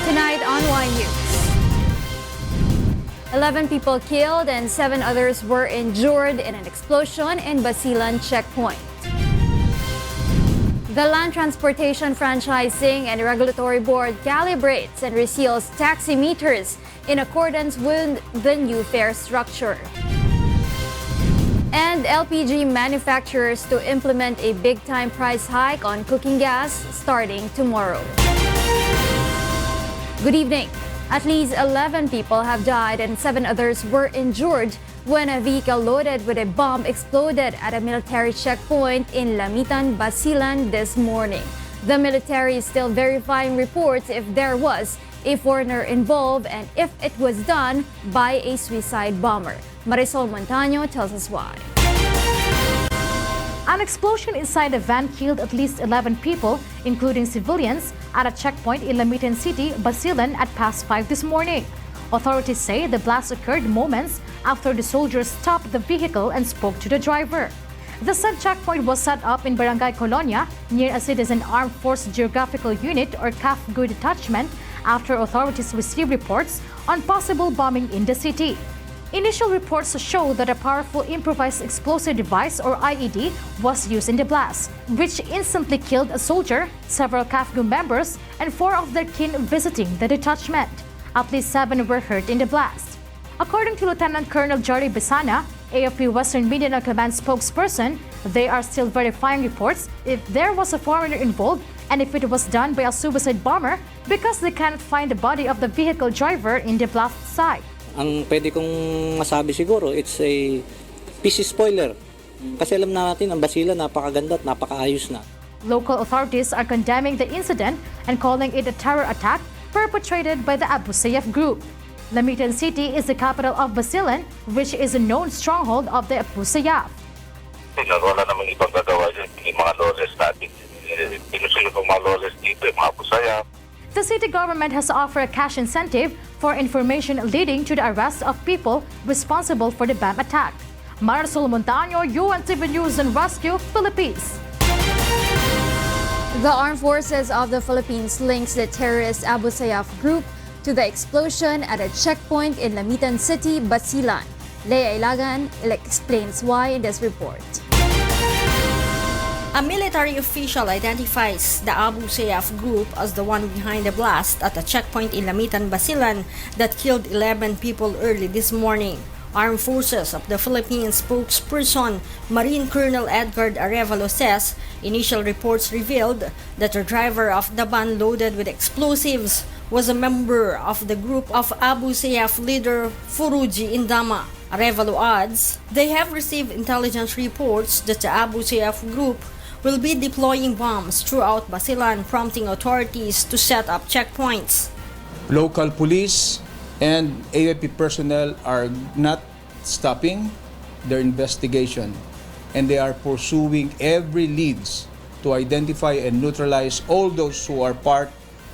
Tonight on Y News. 11 people killed and 7 others were injured in an explosion in Basilan checkpoint. The Land Transportation Franchising and Regulatory Board calibrates and reseals taxi meters in accordance with the new fare structure. And LPG manufacturers to implement a big-time price hike on cooking gas starting tomorrow. Good evening. At least 11 people have died and 7 others were injured when a vehicle loaded with a bomb exploded at a military checkpoint in Lamitan, Basilan this morning. The military is still verifying reports if there was a foreigner involved and if it was done by a suicide bomber. Marisol Montaño tells us why. An explosion inside a van killed at least 11 people, including civilians, at a checkpoint in Lamitan City, Basilan at past 5 this morning. Authorities say the blast occurred moments after the soldiers stopped the vehicle and spoke to the driver. The said checkpoint was set up in Barangay Colonia near a Citizen Armed Force Geographical Unit or CAFGU detachment after authorities received reports on possible bombing in the city. Initial reports show that a powerful improvised explosive device or IED was used in the blast, which instantly killed a soldier, several CAFGU members, and 4 of their kin visiting the detachment. At least 7 were hurt in the blast. According to Lieutenant Colonel Jory Besana, AFP Western Mindanao Command spokesperson, they are still verifying reports if there was a foreigner involved and if it was done by a suicide bomber because they cannot find the body of the vehicle driver in the blast site. Ang pwede kong masabi siguro, it's a PC spoiler. Kasi alam natin, ang Basilan napakaganda at napakaayos na. Local authorities are condemning the incident and calling it a terror attack perpetrated by the Abu Sayyaf group. Lamitan City is the capital of Basilan, which is a known stronghold of the Abu Sayyaf. Wala namang ibang gagawa dyan, yung mga lawless natin. Pinusunod ang mga lawless dito, yung mga Abu Sayyaf. The city government has offered a cash incentive for information leading to the arrest of people responsible for the bomb attack. Marisol Montaño, UNTV News and Rescue, Philippines. The Armed Forces of the Philippines links the terrorist Abu Sayyaf group to the explosion at a checkpoint in Lamitan City, Basilan. Leia Ilagan explains why in this report. A military official identifies the Abu Sayyaf group as the one behind the blast at a checkpoint in Lamitan, Basilan that killed 11 people early this morning. Armed Forces of the Philippines spokesperson Marine Colonel Edgar Arevalo says initial reports revealed that the driver of the van loaded with explosives was a member of the group of Abu Sayyaf leader Furuji Indama. Arevalo adds they have received intelligence reports that the Abu Sayyaf group will be deploying bombs throughout Basilan, prompting authorities to set up checkpoints. Local police and AFP personnel are not stopping their investigation, and they are pursuing every leads to identify and neutralize all those who are part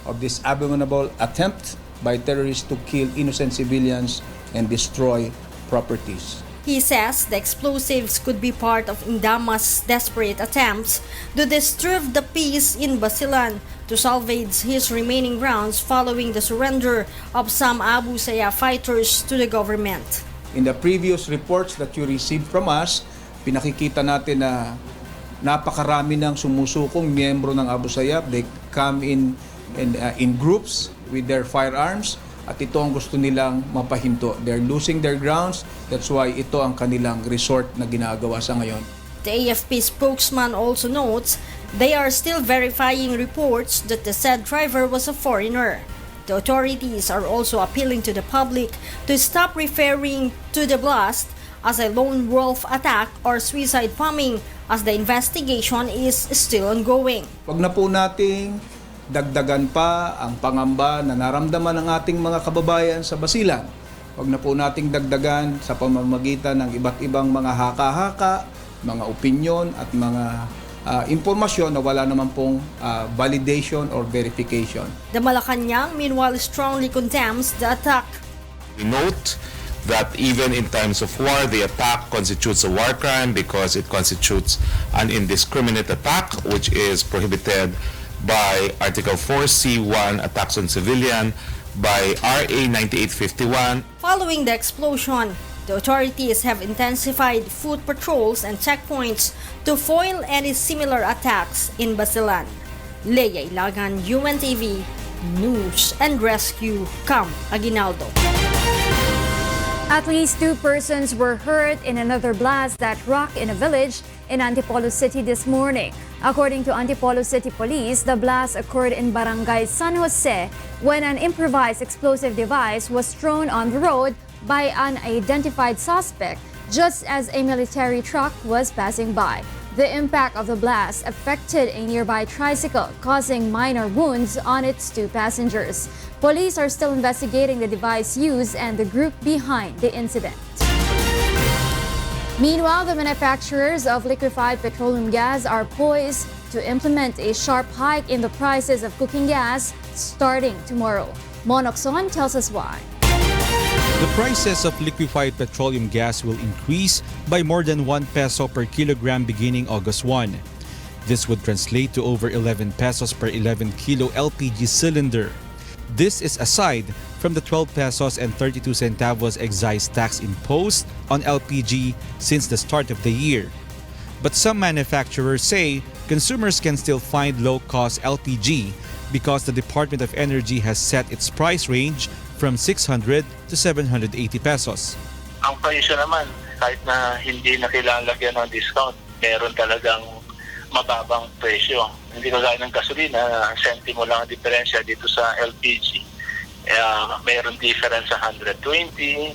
of this abominable attempt by terrorists to kill innocent civilians and destroy properties. He says the explosives could be part of Indama's desperate attempts to disturb the peace in Basilan to salvage his remaining grounds following the surrender of some Abu Sayyaf fighters to the government. In the previous reports that you received from us, pinakikita natin na napakarami ng sumusukong miyembro ng Abu Sayyaf. They come in groups with their firearms. At ito ang gusto nilang mapahinto. They're losing their grounds. That's why ito ang kanilang resort na ginagawa sa ngayon. The AFP spokesman also notes they are still verifying reports that the said driver was a foreigner. The authorities are also appealing to the public to stop referring to the blast as a lone wolf attack or suicide bombing as the investigation is still ongoing. Wag na po nating dagdagan pa ang pangamba na naramdaman ng ating mga kababayan sa Basilan. Huwag na po nating dagdagan sa pamamagitan ng iba't ibang mga haka-haka, mga opinyon at mga impormasyon na wala naman pong validation or verification. The Malacanang meanwhile strongly condemns the attack. We note that even in times of war, the attack constitutes a war crime because it constitutes an indiscriminate attack which is prohibited by Article 4C1, attacks on civilian, by RA 9851. Following the explosion, the authorities have intensified foot patrols and checkpoints to foil any similar attacks in Basilan. Leia Ilagan, UNTV, News and Rescue, Camp Aguinaldo. At least 2 persons were hurt in another blast that rocked in a village in Antipolo City this morning. According to Antipolo City Police, the blast occurred in Barangay San Jose when an improvised explosive device was thrown on the road by an unidentified suspect just as a military truck was passing by. The impact of the blast affected a nearby tricycle, causing minor wounds on its 2 passengers. Police are still investigating the device used and the group behind the incident. Meanwhile, the manufacturers of liquefied petroleum gas are poised to implement a sharp hike in the prices of cooking gas starting tomorrow. Monokson tells us why. The prices of liquefied petroleum gas will increase by more than 1 peso per kilogram beginning August 1. This would translate to over 11 pesos per 11 kilo LPG cylinder. This is aside from the 12 pesos and 32 centavos excise tax imposed on LPG since the start of the year. But some manufacturers say consumers can still find low-cost LPG because the Department of Energy has set its price range from 600 to 780 pesos. Ang presyo naman, kahit na hindi na kailangan lagyan ng discount, meron talagang mababang presyo. Hindi ko gaya ng gasolina, sentimo lang ang diferensya dito sa LPG. Meron difference sa 120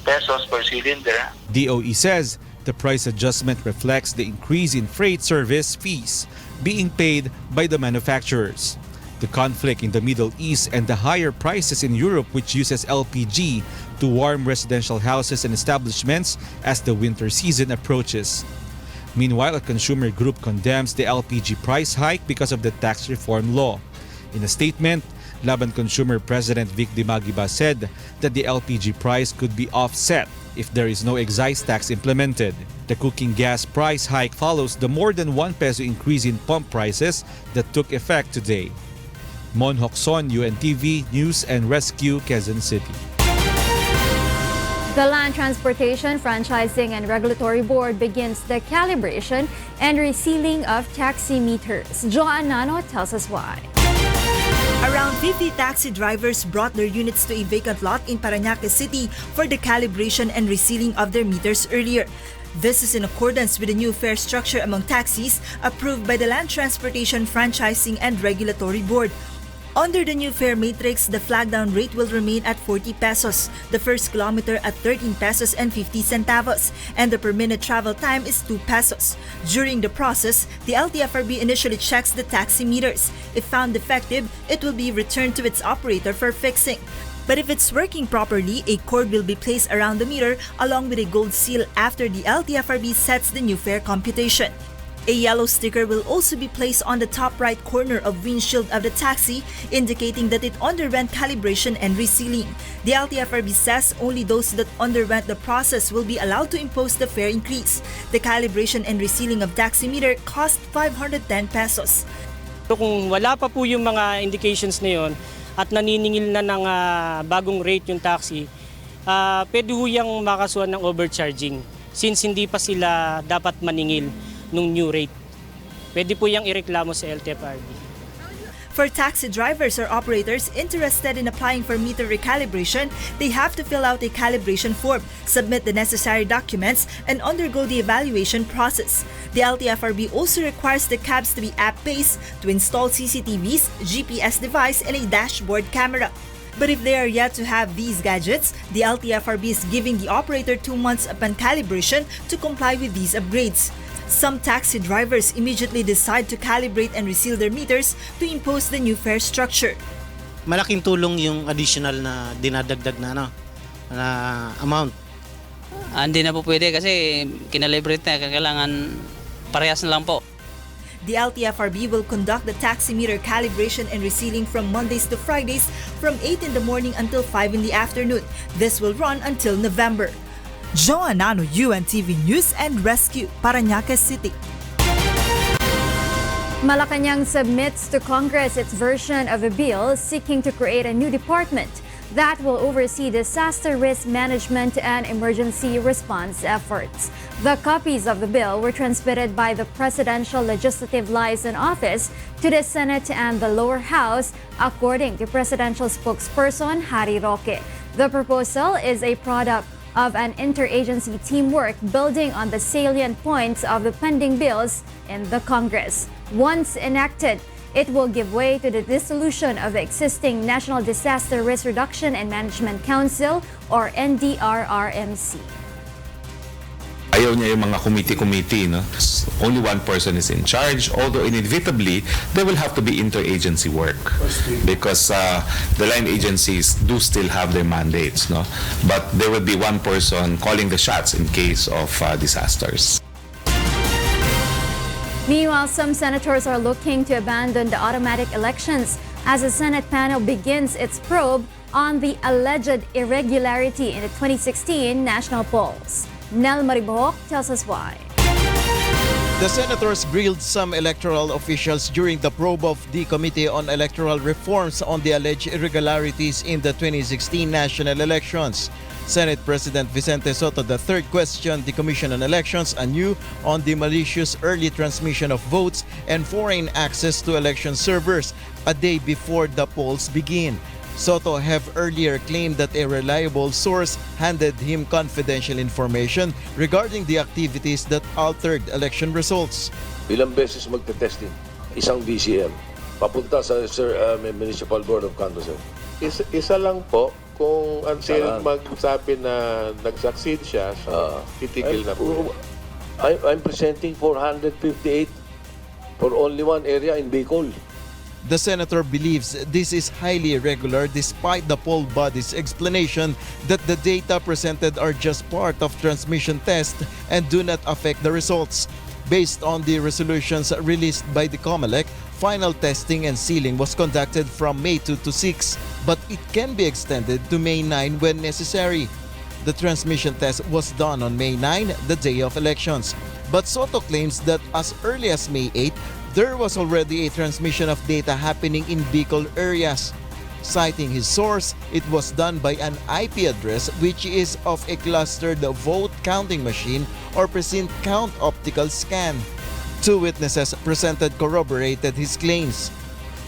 pesos per cylinder. DOE says the price adjustment reflects the increase in freight service fees being paid by the manufacturers. The conflict in the Middle East and the higher prices in Europe, which uses LPG to warm residential houses and establishments as the winter season approaches. Meanwhile, a consumer group condemns the LPG price hike because of the tax reform law. In a statement, Laban Consumer President Vic Dimagiba said that the LPG price could be offset if there is no excise tax implemented. The cooking gas price hike follows the more than 1 peso increase in pump prices that took effect today. Mon Hokson, UNTV, News and Rescue, Quezon City. The Land Transportation Franchising and Regulatory Board begins the calibration and resealing of taxi meters. Joanne Nano tells us why. Around 50 taxi drivers brought their units to a vacant lot in Parañaque City for the calibration and resealing of their meters earlier. This is in accordance with the new fare structure among taxis approved by the Land Transportation Franchising and Regulatory Board. Under the new fare matrix, the flag down rate will remain at 40 pesos, the first kilometer at 13 pesos and 50 centavos, and the per minute travel time is 2 pesos. During the process, the LTFRB initially checks the taxi meters. If found defective, it will be returned to its operator for fixing. But if it's working properly, a cord will be placed around the meter along with a gold seal after the LTFRB sets the new fare computation. A yellow sticker will also be placed on the top right corner of windshield of the taxi, indicating that it underwent calibration and resealing. The LTFRB says only those that underwent the process will be allowed to impose the fare increase. The calibration and resealing of taximeter cost 510 pesos. So kung wala pa po yung mga indications na yun at naniningil na ng bagong rate yung taxi, pwede ho yung makasuhan ng overcharging since hindi pa sila dapat maningil nung new rate. Pwede po yung ireklamo sa LTFRB. For taxi drivers or operators interested in applying for meter recalibration, they have to fill out a calibration form, submit the necessary documents, and undergo the evaluation process. The LTFRB also requires the cabs to be app-based, to install CCTVs, GPS device, and a dashboard camera. But if they are yet to have these gadgets, the LTFRB is giving the operator 2 months upon calibration to comply with these upgrades. Some taxi drivers immediately decide to calibrate and reseal their meters to impose the new fare structure. Malaking tulong yung additional na dinadagdag na amount. Hindi na po pwede kasi kinalibrate na, kailangan parehas na lang po. The LTFRB will conduct the taximeter calibration and resealing from Mondays to Fridays from 8 in the morning until 5 in the afternoon. This will run until November. Joanne Nano, UNTV News and Rescue, Parañaque City. Malacanang submits to Congress its version of a bill seeking to create a new department that will oversee disaster risk management and emergency response efforts. The copies of the bill were transmitted by the Presidential Legislative Liaison Office to the Senate and the lower house, according to Presidential spokesperson Harry Roque. The proposal is a product of an interagency teamwork building on the salient points of the pending bills in the Congress. Once enacted, it will give way to the dissolution of the existing National Disaster Risk Reduction and Management Council or NDRRMC. Ayaw niya yung mga committee, no? Only one person is in charge, although inevitably, there will have to be interagency work because the line agencies do still have their mandates, no? But there will be one person calling the shots in case of disasters. Meanwhile, some senators are looking to abandon the automatic elections as the Senate panel begins its probe on the alleged irregularity in the 2016 national polls. Nel Maribohok tells us why. The senators grilled some electoral officials during the probe of the Committee on Electoral Reforms on the alleged irregularities in the 2016 national elections. Senate President Vicente Soto III questioned the Commission on Elections anew on the malicious early transmission of votes and foreign access to election servers a day before the polls begin. Soto have earlier claimed that a reliable source handed him confidential information regarding the activities that altered election results. Ilang beses magte-testing isang BCM papunta sa Municipal Board of Canvassers. Isa lang po kung until magsabi na nag-succeed siya, so titigil na po. I'm presenting 458 for only one area in Bicol. The senator believes this is highly irregular despite the poll body's explanation that the data presented are just part of transmission test and do not affect the results. Based on the resolutions released by the COMELEC, final testing and sealing was conducted from May 2 to 6, but it can be extended to May 9 when necessary. The transmission test was done on May 9, the day of elections. But Soto claims that as early as May 8, there was already a transmission of data happening in Bicol areas. Citing his source, it was done by an IP address which is of a clustered vote counting machine or precinct count optical scan. Two witnesses presented corroborated his claims.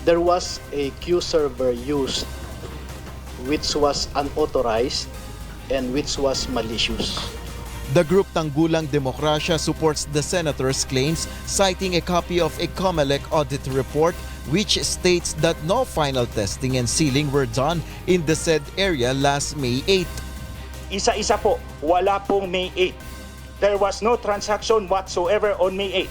There was a queue server used which was unauthorized and which was malicious. The group Tanggulang Demokrasya supports the senator's claims, citing a copy of a COMELEC audit report which states that no final testing and sealing were done in the said area last May 8. Isa-isa po, wala pong May 8. There was no transaction whatsoever on May 8.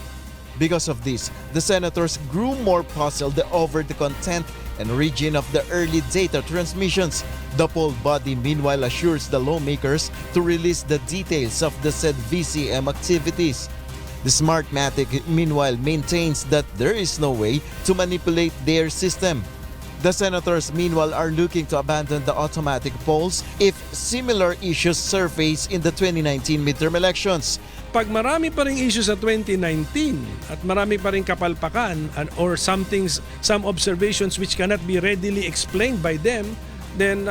Because of this, the senators grew more puzzled over the content and origin of the early data transmissions. The poll body meanwhile assures the lawmakers to release the details of the said VCM activities. The Smartmatic meanwhile maintains that there is no way to manipulate their system. The senators meanwhile are looking to abandon the automatic polls if similar issues surface in the 2019 midterm elections. Pag marami pa ring issue sa 2019 at marami pa ring kapalpakan or some observations which cannot be readily explained by them, then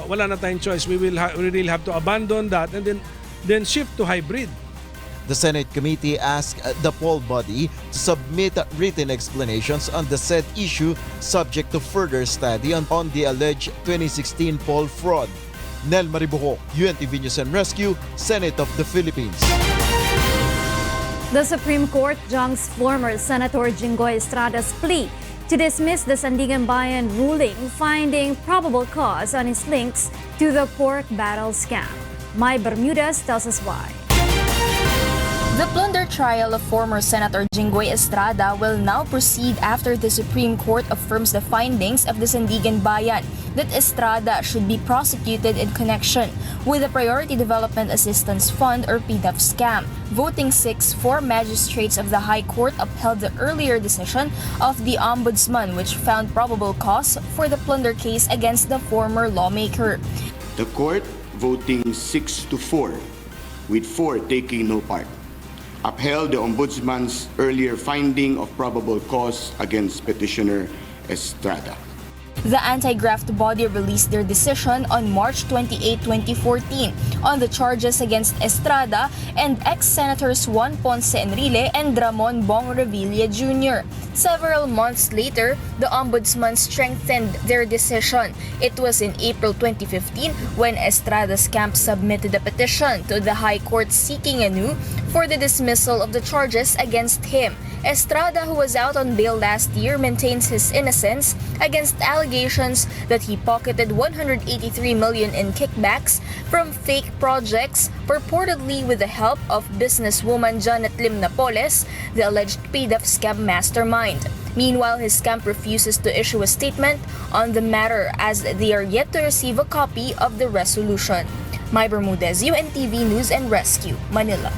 wala na tayong choice. We really have to abandon that and then shift to hybrid. The Senate committee asked the poll body to submit written explanations on the said issue subject to further study on the alleged 2016 poll fraud. Nel Maribohok, UNTV News and Rescue, Senate of the Philippines. The Supreme Court junks former Senator Jinggoy Estrada's plea to dismiss the Sandigan-Bayan ruling, finding probable cause on his links to the pork battle scam. Mai Bermudez tells us why. The plunder trial of former Senator Jinggoy Estrada will now proceed after the Supreme Court affirms the findings of the Sandigan-Bayan that Estrada should be prosecuted in connection with the Priority Development Assistance Fund or PDAF scam. Voting 6-4 magistrates of the High Court upheld the earlier decision of the Ombudsman, which found probable cause for the plunder case against the former lawmaker. The court voting 6-4, with 4 taking no part, upheld the Ombudsman's earlier finding of probable cause against petitioner Estrada. The anti-graft body released their decision on March 28, 2014 on the charges against Estrada and ex-senators Juan Ponce Enrile and Ramon Bong Revilla Jr. Several months later, the Ombudsman strengthened their decision. It was in April 2015 when Estrada's camp submitted a petition to the High Court seeking anew for the dismissal of the charges against him. Estrada, who was out on bail last year, maintains his innocence against allegations that he pocketed 183 million in kickbacks from fake projects, purportedly with the help of businesswoman Janet Lim Napoles, the alleged PDAF scam mastermind. Meanwhile, his camp refuses to issue a statement on the matter as they are yet to receive a copy of the resolution. Mai Bermudez, UNTV News and Rescue, Manila.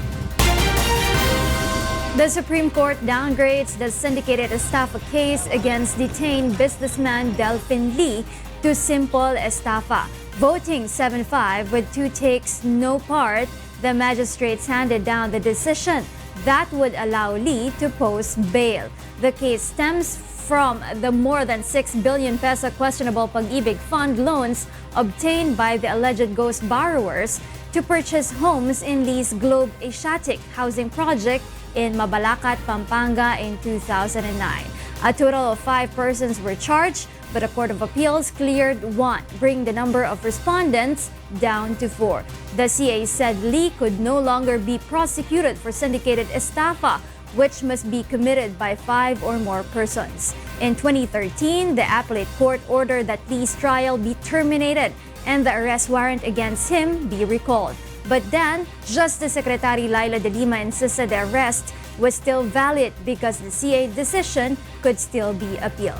The Supreme Court downgrades the syndicated estafa case against detained businessman Delphin Lee to simple estafa. Voting 7-5 with 2 takes no part, the magistrates handed down the decision that would allow Lee to post bail. The case stems from the more than 6 billion peso questionable Pag-ibig Fund loans obtained by the alleged ghost borrowers to purchase homes in Lee's Globe Asiatic housing project in Mabalacat, Pampanga in 2009. A total of 5 persons were charged, but a Court of Appeals cleared 1, bringing the number of respondents down to 4. The CA said Lee could no longer be prosecuted for syndicated estafa, which must be committed by 5 or more persons. In 2013, the appellate court ordered that Lee's trial be terminated and the arrest warrant against him be recalled. But then, Justice Secretary Laila de Lima insisted the arrest was still valid because the CA decision could still be appealed.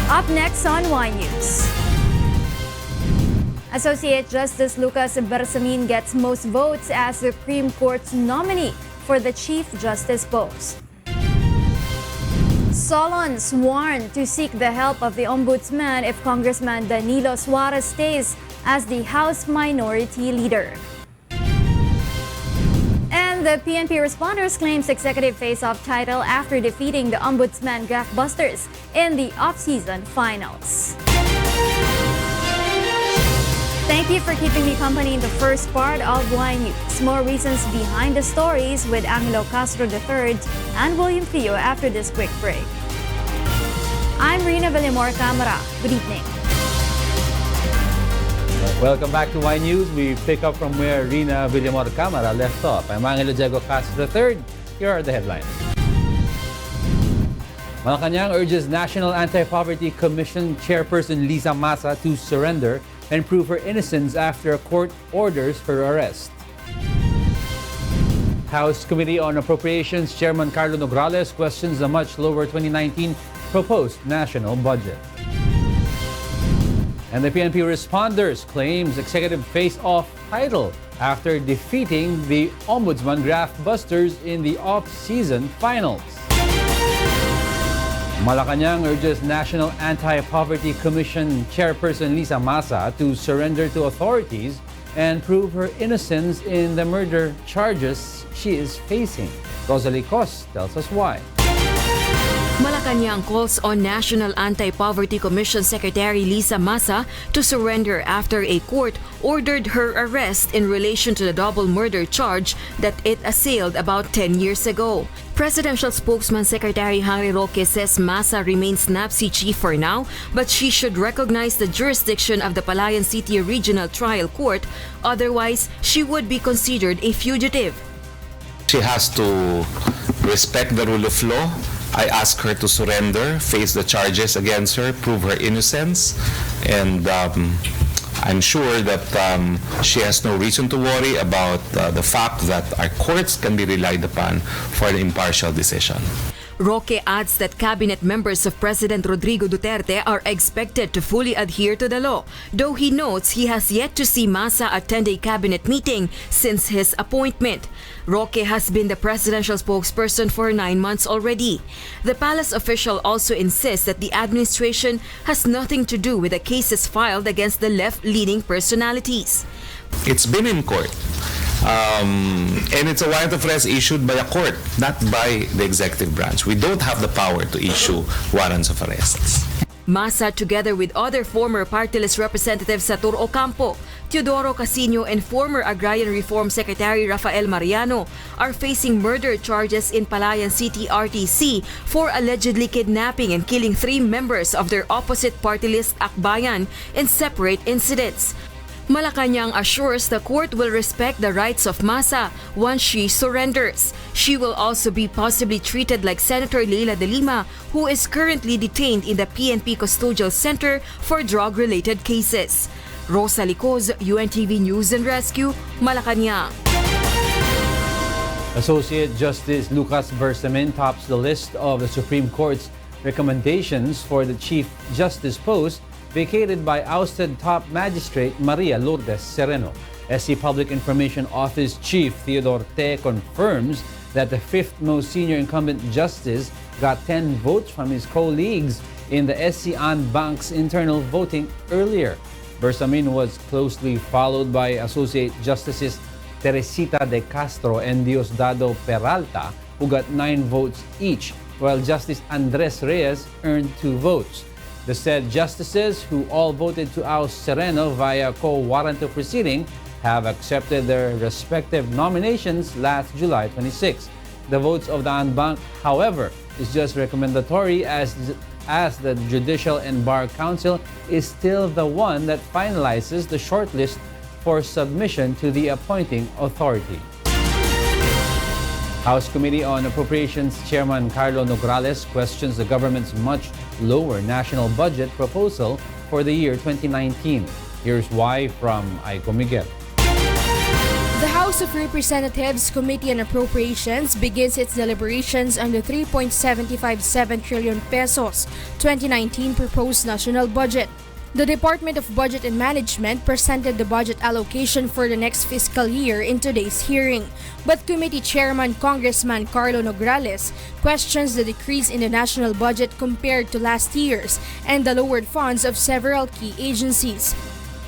Up next on Y News. Associate Justice Lucas Bersamin gets most votes as Supreme Court's nominee for the Chief Justice post. Solon sworn to seek the help of the Ombudsman if Congressman Danilo Suarez stays as the House Minority Leader. And the PNP responders claims executive face-off title after defeating the Ombudsman Graftbusters in the off-season finals. Thank you for keeping me company in the first part of Y News. More reasons behind the stories with Angelo Castro III and William Thio after this quick break. I'm Rheena Villamor-Camara. Good evening. Welcome back to Y News. We pick up from where Rheena Villamor-Camara left off. I'm Angelo Castro III. Here are the headlines. Malacanang urges National Anti-Poverty Commission Chairperson Liza Masa to surrender and prove her innocence after a court orders her arrest. House Committee on Appropriations Chairman Carlo Nograles questions the much lower 2019 proposed national budget. And the PNP responders claims executive face-off title after defeating the Ombudsman Graftbusters in the off-season finals. Malacanang urges National Anti-Poverty Commission Chairperson Liza Masa to surrender to authorities and prove her innocence in the murder charges she is facing. Rosalie Cos tells us why. Malacanang calls on National Anti-Poverty Commission Secretary Liza Masa to surrender after a court ordered her arrest in relation to the double murder charge that it assailed about 10 years ago. Presidential spokesman Secretary Harry Roque says Masa remains NAPSI chief for now, but she should recognize the jurisdiction of the Palayan City Regional Trial Court, otherwise she would be considered a fugitive. She has to respect the rule of law. I ask her to surrender, face the charges against her, prove her innocence, and I'm sure that she has no reason to worry about the fact that our courts can be relied upon for an impartial decision. Roque adds that cabinet members of President Rodrigo Duterte are expected to fully adhere to the law, though he notes he has yet to see Masa attend a cabinet meeting since his appointment. Roque has been the presidential spokesperson for 9 months already. The palace official also insists that the administration has nothing to do with the cases filed against the left-leaning personalities. It's been in court. And it's a warrant of arrest issued by a court, not by the executive branch. We don't have the power to issue warrants of arrests. Masa, together with other former party list representatives sa Tur Ocampo, Teodoro Casino, and former Agrarian Reform Secretary Rafael Mariano, are facing murder charges in Palayan City RTC for allegedly kidnapping and killing 3 members of their opposite party list Akbayan in separate incidents. Malacanang assures the court will respect the rights of Masa once she surrenders. She will also be possibly treated like Senator Leila de Lima, who is currently detained in the PNP Custodial Center for drug-related cases. Rosa Licoz, UNTV News and Rescue, Malacanang. Associate Justice Lucas Bersamin tops the list of the Supreme Court's recommendations for the Chief Justice post vacated by ousted top magistrate Maria Lourdes Sereno. SC Public Information Office Chief Theodore Te confirms that the 5th most senior incumbent justice got 10 votes from his colleagues in the SC Bank's internal voting earlier. Bersamin was closely followed by Associate Justices Teresita de Castro and Diosdado Peralta, who got 9 votes each, while Justice Andres Reyes earned 2 votes. The said justices, who all voted to oust Sereno via co-warrant of proceeding, have accepted their respective nominations last July 26. The votes of the Bank, however, is just recommendatory as the Judicial and Bar Council is still the one that finalizes the shortlist for submission to the appointing authority. House Committee on Appropriations Chairman Carlo Nograles questions the government's much lower national budget proposal for the year 2019. Here's why from Aiko Miguel. The House of Representatives Committee on Appropriations begins its deliberations on the 3.757 trillion pesos 2019 proposed national budget. The Department of Budget and Management presented the budget allocation for the next fiscal year in today's hearing, but Committee Chairman Congressman Carlo Nograles questions the decrease in the national budget compared to last year's and the lowered funds of several key agencies.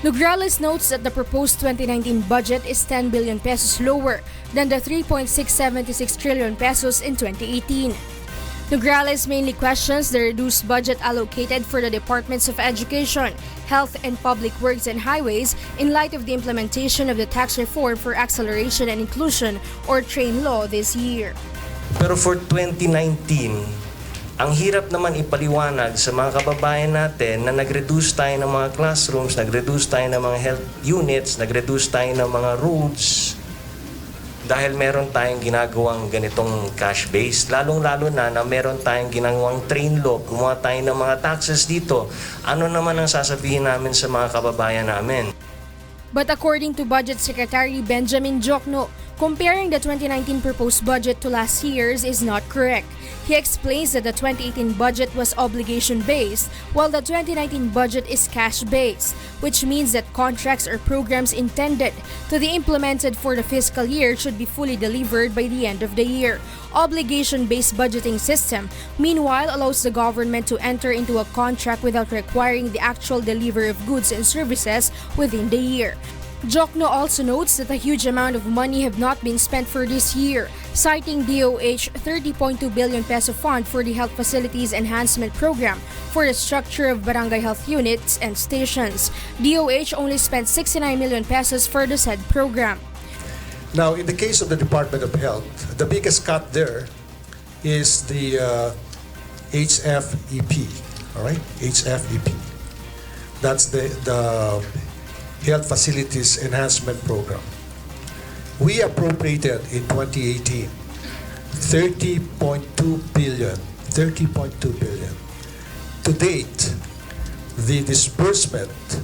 Nograles notes that the proposed 2019 budget is 10 billion pesos lower than the 3.676 trillion pesos in 2018. Nograles mainly questions the reduced budget allocated for the Departments of Education, Health and Public Works and Highways in light of the implementation of the tax reform for acceleration and inclusion or TRAIN law this year. Pero for 2019, ang hirap naman ipaliwanag sa mga kababayan natin na nag-reduce tayo ng mga classrooms, nag-reduce tayo ng mga health units, nag-reduce tayo ng mga roads, dahil meron tayong ginagawang ganitong cash base. Lalong-lalo na meron tayong ginagawang train law, kumuha tayo ng mga taxes dito. Ano naman ang sasabihin namin sa mga kababayan namin? But according to Budget Secretary Benjamin Jokno, comparing the 2019 proposed budget to last year's is not correct. He explains that the 2018 budget was obligation-based, while the 2019 budget is cash-based, which means that contracts or programs intended to be implemented for the fiscal year should be fully delivered by the end of the year. Obligation-based budgeting system, meanwhile, allows the government to enter into a contract without requiring the actual delivery of goods and services within the year. Jokno also notes that a huge amount of money have not been spent for this year, citing DOH 30.2 billion peso fund for the Health Facilities Enhancement Program for the structure of barangay health units and stations. DOH only spent 69 million pesos for the said program. Now, in the case of the Department of Health, the biggest cut there is the HFEP, all right? HFEP. That's the Health Facilities Enhancement Program. We appropriated in 2018 30.2 billion. To date, the disbursement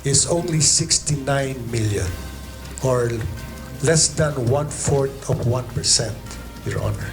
is only 69 million, or less than 1/4 of 1%, Your Honor.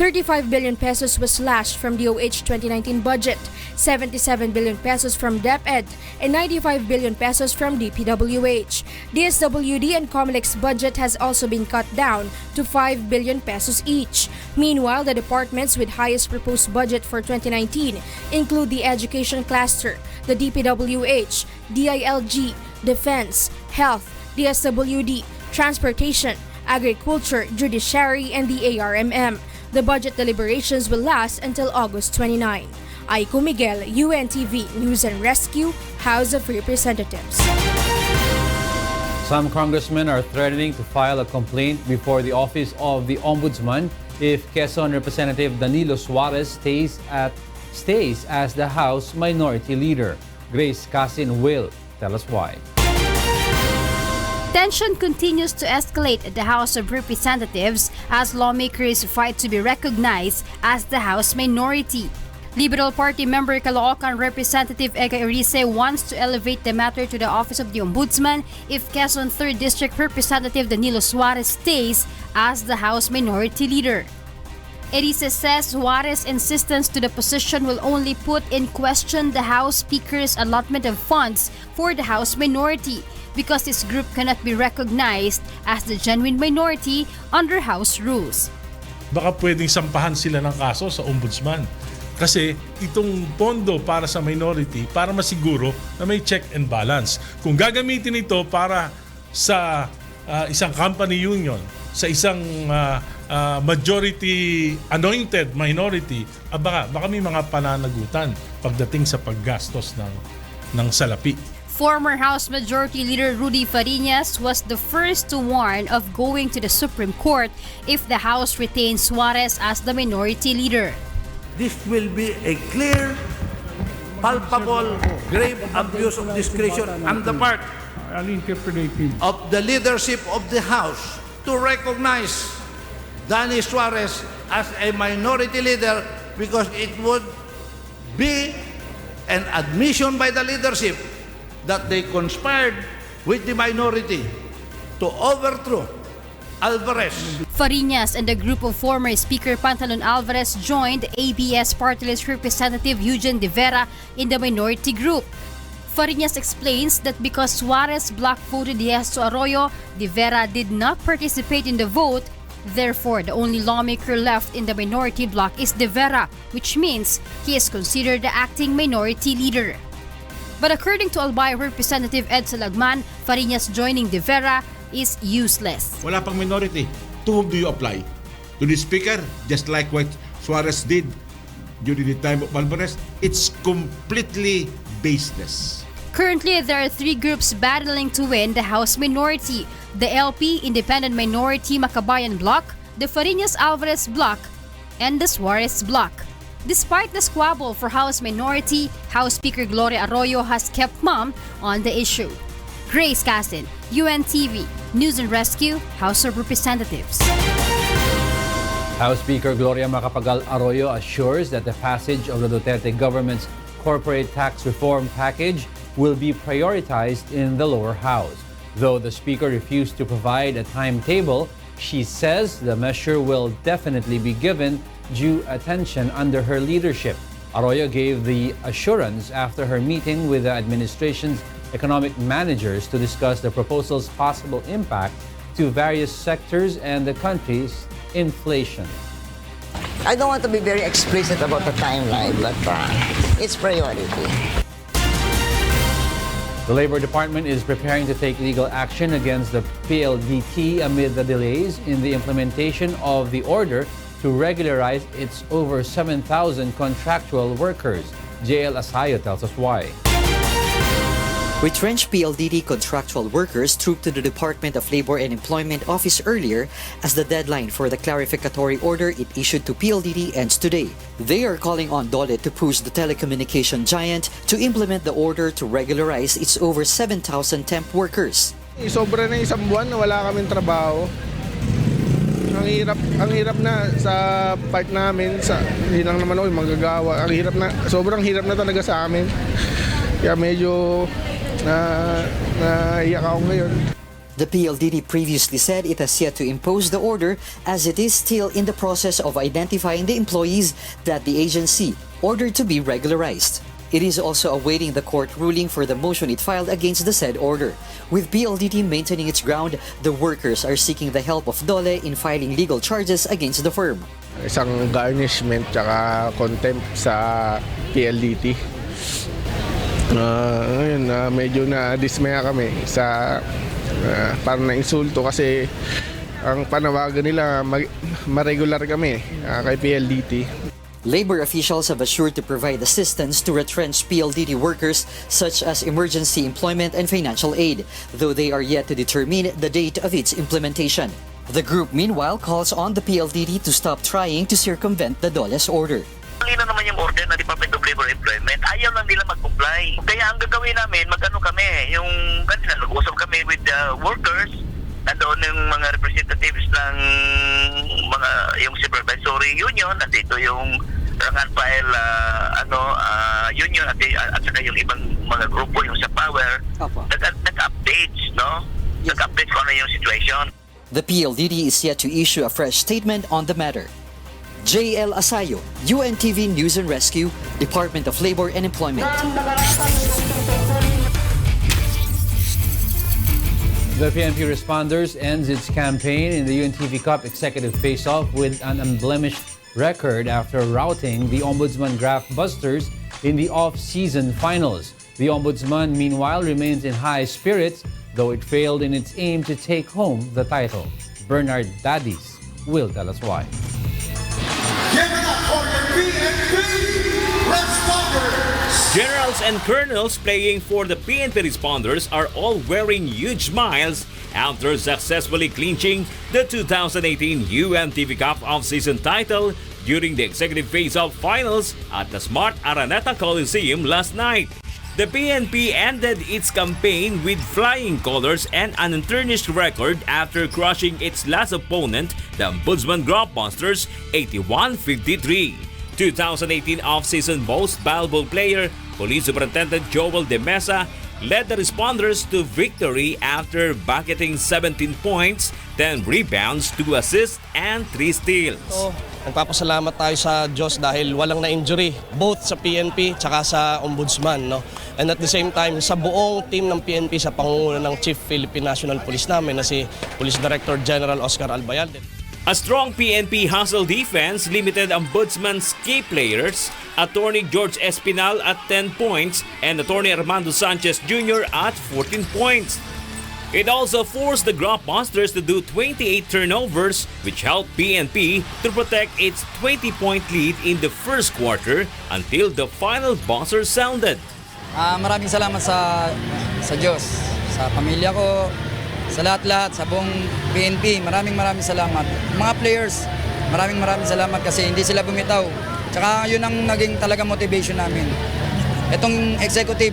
35 billion pesos was slashed from DOH 2019 budget, 77 billion pesos from DepEd, and 95 billion pesos from DPWH. DSWD and COMELEC's budget has also been cut down to 5 billion pesos each. Meanwhile, the departments with highest proposed budget for 2019 include the Education Cluster, the DPWH, DILG, Defense, Health, DSWD, transportation, agriculture, judiciary, and the ARMM. The budget deliberations will last until August 29. Aiko Miguel, UNTV News and Rescue, House of Representatives. Some congressmen are threatening to file a complaint before the office of the Ombudsman if Quezon Representative Danilo Suarez stays as the House Minority Leader. Grace Casin will tell us why. Tension continues to escalate at the House of Representatives as lawmakers fight to be recognized as the House minority. Liberal Party member Caloocan Representative Eka Erice wants to elevate the matter to the Office of the Ombudsman if Quezon 3rd District Representative Danilo Suarez stays as the House Minority Leader. Erice says Suarez's insistence to the position will only put in question the House Speaker's allotment of funds for the House minority because his group cannot be recognized as the genuine minority under House rules. Baka pwedeng sampahan sila ng kaso sa Ombudsman. Kasi itong pondo para sa minority, para masiguro na may check and balance. Kung gagamitin ito para sa isang company union, sa isang majority anointed minority, baka may mga pananagutan pagdating sa paggastos ng salapi. Former House Majority Leader Rudy Fariñas was the first to warn of going to the Supreme Court if the House retains Suarez as the minority leader. This will be a clear, palpable, grave abuse of discretion on the part of the leadership of the House to recognize Danny Suarez as a minority leader because it would be an admission by the leadership that they conspired with the minority to overthrow Alvarez. Fariñas and a group of former Speaker Pantalon Alvarez joined ABS Party List Representative Eugene De Vera in the minority group. Fariñas explains that because Suarez block voted yes to Arroyo, De Vera did not participate in the vote. Therefore, the only lawmaker left in the minority bloc is De Vera, which means he is considered the acting minority leader. But according to Albay Representative Ed Salagman, Fariñas joining De Vera is useless. Wala pang minority. To whom do you apply? To the Speaker, just like what Suarez did during the time of Alvarez? It's completely baseless. Currently, there are three groups battling to win the House minority: the LP Independent Minority Makabayan Bloc, the Fariñas-Alvarez Bloc, and the Suarez Bloc. Despite the squabble for House minority, House Speaker Gloria Arroyo has kept mum on the issue. Grace Casin, UNTV, News and Rescue, House of Representatives. House Speaker Gloria Macapagal Arroyo assures that the passage of the Duterte government's corporate tax reform package will be prioritized in the lower house. Though the Speaker refused to provide a timetable, she says the measure will definitely be given due attention under her leadership. Arroyo gave the assurance after her meeting with the administration's economic managers to discuss the proposal's possible impact to various sectors and the country's inflation. I don't want to be very explicit about the timeline, but it's priority. The Labor Department is preparing to take legal action against the PLDT amid the delays in the implementation of the order to regularize its over 7,000 contractual workers. JL Asayo tells us why. Retrenched PLDT contractual workers trooped to the Department of Labor and Employment Office earlier as the deadline for the clarificatory order it issued to PLDT ends today. They are calling on DOLE to push the telecommunication giant to implement the order to regularize its over 7,000 temp workers. Sobra na isang buwan na wala kaming trabaho. Ang hirap na sa part namin, hindi lang naman ako magagawa. Sobrang hirap na talaga sa amin. Kaya medyo naiyak ako ngayon. The PLDT previously said it has yet to impose the order as it is still in the process of identifying the employees that the agency ordered to be regularized. It is also awaiting the court ruling for the motion it filed against the said order. With PLDT maintaining its ground, the workers are seeking the help of DOLE in filing legal charges against the firm. Isang garnishment tsaka contempt sa PLDT. Ngayon, medyo na-dismaya kami sa Parang na-insulto kasi ang panawagan nila ma-regular kami kay PLDT. Labor officials have assured to provide assistance to retrenched PLDT workers such as emergency employment and financial aid, though they are yet to determine the date of its implementation. The group meanwhile calls on the PLDT to stop trying to circumvent the DOLE's order. Malinaw naman yung order ng Department of Labor and Employment. Ayaw lang nila mag-comply. Kaya ang gagawin namin, yung kanina nag-usap kami with the workers, nandoon yung mga representatives ng yung supervisory union, nandito yung rank and file union at saka yung ibang mga grupo yung sa power. Nag-updates, no? Yes. Nag-update kung ano yung situation. The PLDT is yet to issue a fresh statement on the matter. JL Asayo, UNTV News and Rescue, Department of Labor and Employment. The PNP Responders ends its campaign in the UNTV Cup Executive Face-Off with an unblemished record after routing the Ombudsman Graft Busters in the off-season finals. The Ombudsman, meanwhile, remains in high spirits, though it failed in its aim to take home the title. Bernard Daddies will tell us why. Generals and colonels playing for the PNP Responders are all wearing huge smiles after successfully clinching the 2018 UNTV Cup off-season title during the Executive Face-Off Finals at the Smart Araneta Coliseum last night. The PNP ended its campaign with flying colors and an untarnished record after crushing its last opponent, the Ombudsman Graft Busters, 81-53. 2018 off-season most valuable player, Police Superintendent Joel De Mesa, led the Responders to victory after bucketing 17 points, 10 rebounds, 2 assists, and 3 steals. Nagpapasalamat tayo sa Diyos dahil walang na-injury both sa PNP tsaka sa Ombudsman. No? And at the same time, sa buong team ng PNP sa pangunguna ng Chief Philippine National Police namin na si Police Director General Oscar Albayalde. A strong PNP hustle defense limited Ombudsman's key players, Attorney George Espinal at 10 points and Attorney Armando Sanchez Jr. at 14 points. It also forced the Graft Busters to do 28 turnovers, which helped PNP to protect its 20-point lead in the first quarter until the final buzzer sounded. Maraming salamat sa Diyos, sa pamilya ko, sa lahat-lahat, sa buong PNP. Maraming salamat. Mga players, maraming salamat kasi hindi sila bumitaw. Tsaka yun ang naging talaga motivation namin. Itong executive,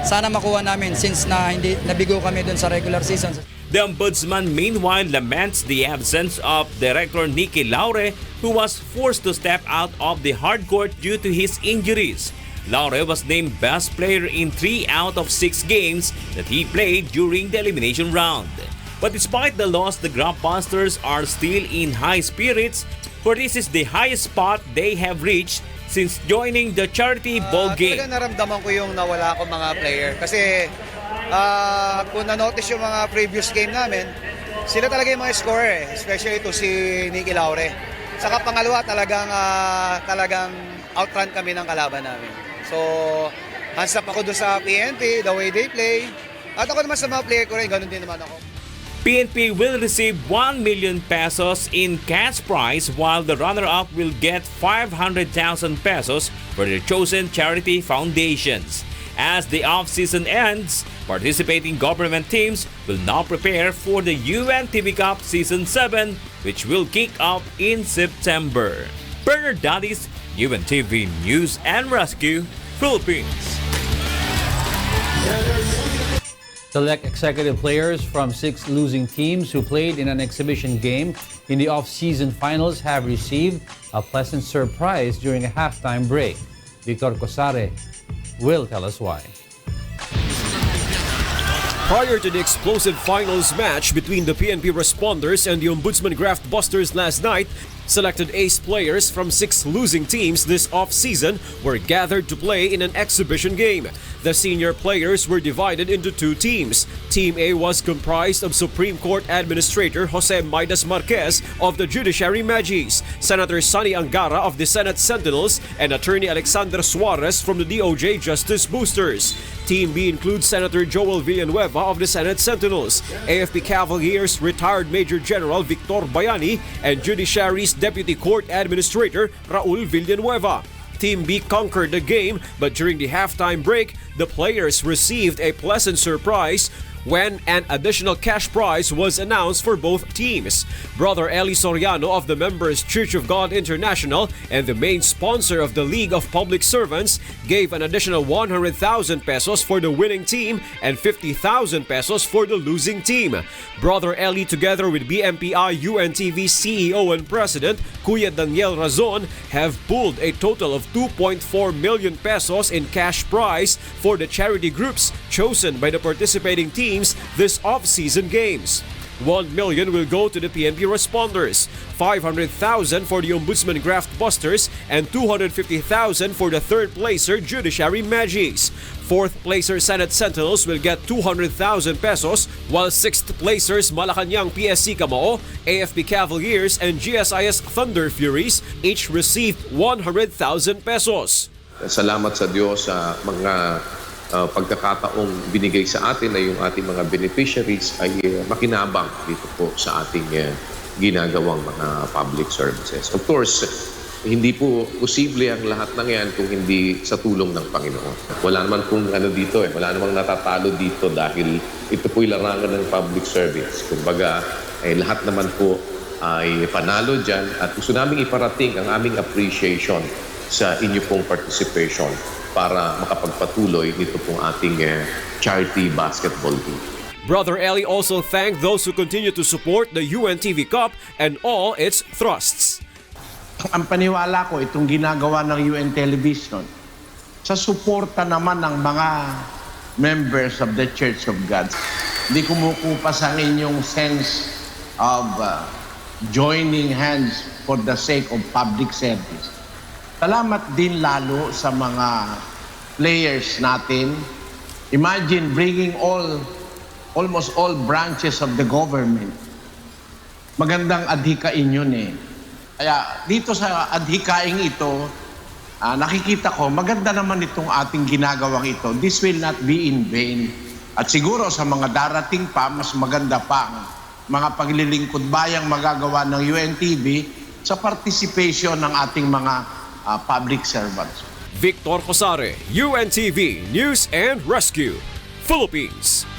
sana makuha namin since na hindi nabigo kami dun sa regular season. The Ombudsman meanwhile laments the absence of Director Nicky Laure, who was forced to step out of the hardcourt due to his injuries. Laure was named best player in 3 out of 6 games that he played during the elimination round. But despite the loss, the Graft Busters are still in high spirits, for this is the highest spot they have reached since joining the charity ball game. Talaga naramdaman ko yung nawala akong mga player kasi kung na-notice yung mga previous game namin, sila talaga yung mga scorer, especially ito si Nicky Laure. Saka pangalawa, talagang outrun kami ng kalaban namin. So, hands up ako doon sa PNP, the way they play. At ako naman sa mga player ko rin, ganun din naman ako. PNP will receive 1 million pesos in cash prize while the runner-up will get 500,000 pesos for their chosen charity foundations. As the off-season ends, participating government teams will now prepare for the UNTV Cup Season 7, which will kick off in September. Bernard Daddies, UNTV News and Rescue, Philippines. Select executive players from 6 losing teams who played in an exhibition game in the off-season finals have received a pleasant surprise during a halftime break. Victor Cosare will tell us why. Prior to the explosive finals match between the PNP Responders and the Ombudsman Graft Busters last night, selected ace players from 6 losing teams this off-season were gathered to play in an exhibition game. The senior players were divided into 2 teams. Team A was comprised of Supreme Court Administrator Jose Maidas Marquez of the Judiciary Magis, Senator Sonny Angara of the Senate Sentinels, and Attorney Alexander Suarez from the DOJ Justice Boosters. Team B includes Senator Joel Villanueva of the Senate Sentinels, AFP Cavaliers retired Major General Victor Bayani, and Judiciary's Deputy Court Administrator Raul Villanueva. Team B conquered the game, but during the halftime break, the players received a pleasant surprise when an additional cash prize was announced for both teams. Brother Eli Soriano of the Members Church of God International and the main sponsor of the League of Public Servants gave an additional 100,000 pesos for the winning team and 50,000 pesos for the losing team. Brother Eli, together with BMPI UNTV CEO and President Kuya Daniel Razon, have pooled a total of 2.4 million pesos in cash prize for the charity groups chosen by the participating teams this off-season games. 1 million will go to the PNP responders, 500,000 for the Ombudsman Graft Busters, and 250,000 for the third placer Judiciary Magis. Fourth placer Senate Sentinels will get 200,000 pesos, while sixth placers Malacanang PSC Camao, AFP Cavaliers, and GSIS Thunder Furies each received 100,000 pesos. Salamat sa Diyos sa mga pagkakataong binigay sa atin na yung ating mga beneficiaries ay makinabang dito po sa ating ginagawang mga public services. Of course, hindi po posible ang lahat ng yan kung hindi sa tulong ng Panginoon. Wala naman pong dito wala namang natatalo dito dahil ito po'y larangan ng public service. Kumbaga, lahat naman po ay panalo dyan at gusto naming iparating ang aming appreciation sa inyo pong participation para makapagpatuloy nito pong ating charity basketball team. Brother Eli also thanked those who continue to support the UNTV Cup and all its thrusts. Ang paniwala ko, itong ginagawa ng UN Television, sa suporta naman ng mga members of the Church of God. Hindi kumukupas ang inyong sense of joining hands for the sake of public service. Salamat din lalo sa mga players natin. Imagine bringing almost all branches of the government. Magandang adhikain yun Kaya dito sa adhikaing ito, nakikita ko maganda naman itong ating ginagawang ito. This will not be in vain. At siguro sa mga darating pa, mas maganda pa ang mga paglilingkod bayang magagawa ng UNTV sa participation ng ating mga public servants. Victor Cosare, UNTV News and Rescue, Philippines.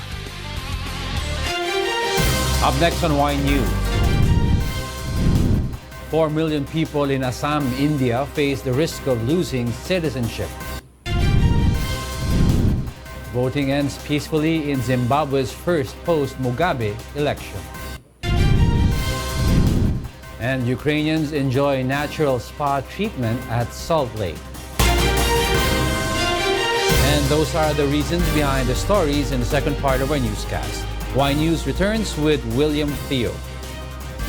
Up next on Y News. 4 million people in Assam, India face the risk of losing citizenship. Voting ends peacefully in Zimbabwe's first post-Mugabe election. And Ukrainians enjoy natural spa treatment at Salt Lake. And those are the reasons behind the stories in the second part of our newscast. Y News returns with William Thio.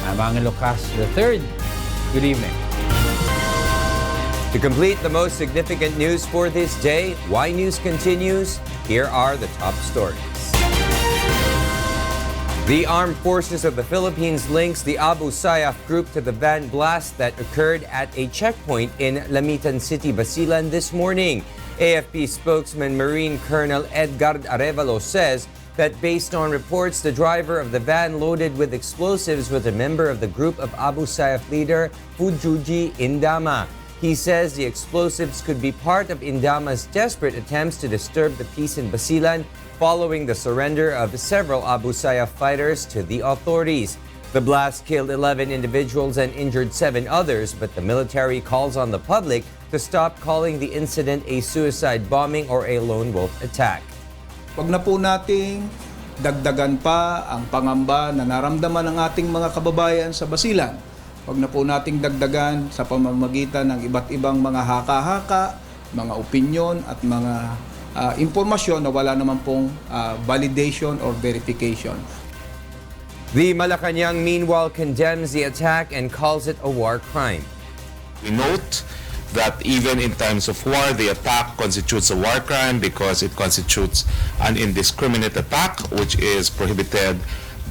I'm Angelo Castro III. Good evening. To complete the most significant news for this day, Y News continues. Here are the top stories. The Armed Forces of the Philippines links the Abu Sayyaf group to the van blast that occurred at a checkpoint in Lamitan City, Basilan this morning. AFP spokesman Marine Colonel Edgar Arevalo says that based on reports, the driver of the van loaded with explosives was a member of the group of Abu Sayyaf leader Fujuji Indama. He says the explosives could be part of Indama's desperate attempts to disturb the peace in Basilan following the surrender of several Abu Sayyaf fighters to the authorities. The blast killed 11 individuals and injured 7 others, but the military calls on the public to stop calling the incident a suicide bombing or a lone wolf attack. Wag na po nating dagdagan pa ang pangamba na naramdaman ng ating mga kababayan sa Basilan. Wag na po nating dagdagan sa pamamagitan ng iba't ibang mga haka-haka, mga opinyon at mga impormasyon na wala naman pong validation or verification. The Malacanang meanwhile condemns the attack and calls it a war crime. We note that even in times of war, the attack constitutes a war crime because it constitutes an indiscriminate attack, which is prohibited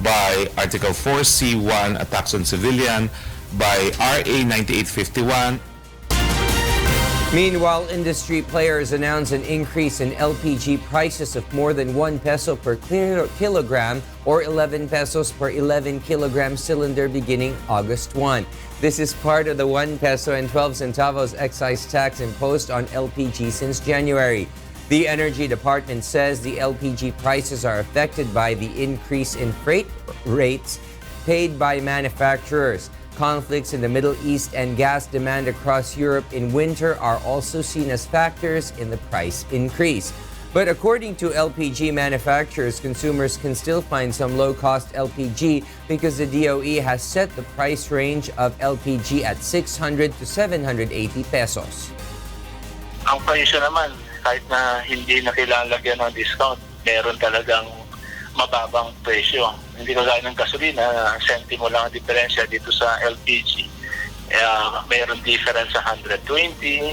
by Article 4C1, attacks on civilian, by RA 9851. Meanwhile, industry players announce an increase in LPG prices of more than 1 peso per kilogram or 11 pesos per 11 kilogram cylinder beginning August 1. This is part of the 1 peso and 12 centavos excise tax imposed on LPG since January. The Energy Department says the LPG prices are affected by the increase in freight rates paid by manufacturers. Conflicts in the Middle East and gas demand across Europe in winter are also seen as factors in the price increase. But according to LPG manufacturers, consumers can still find some low-cost LPG because the DOE has set the price range of LPG at 600 to 780 pesos. Ang presyo naman, kahit na hindi na kailangan lagyan ng discount, meron talagang mababang presyo. Hindi kagaya ng gasolina, sentimo lang ang diferensya dito sa LPG. Mayroon difference sa 120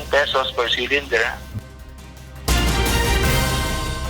pesos per cylinder.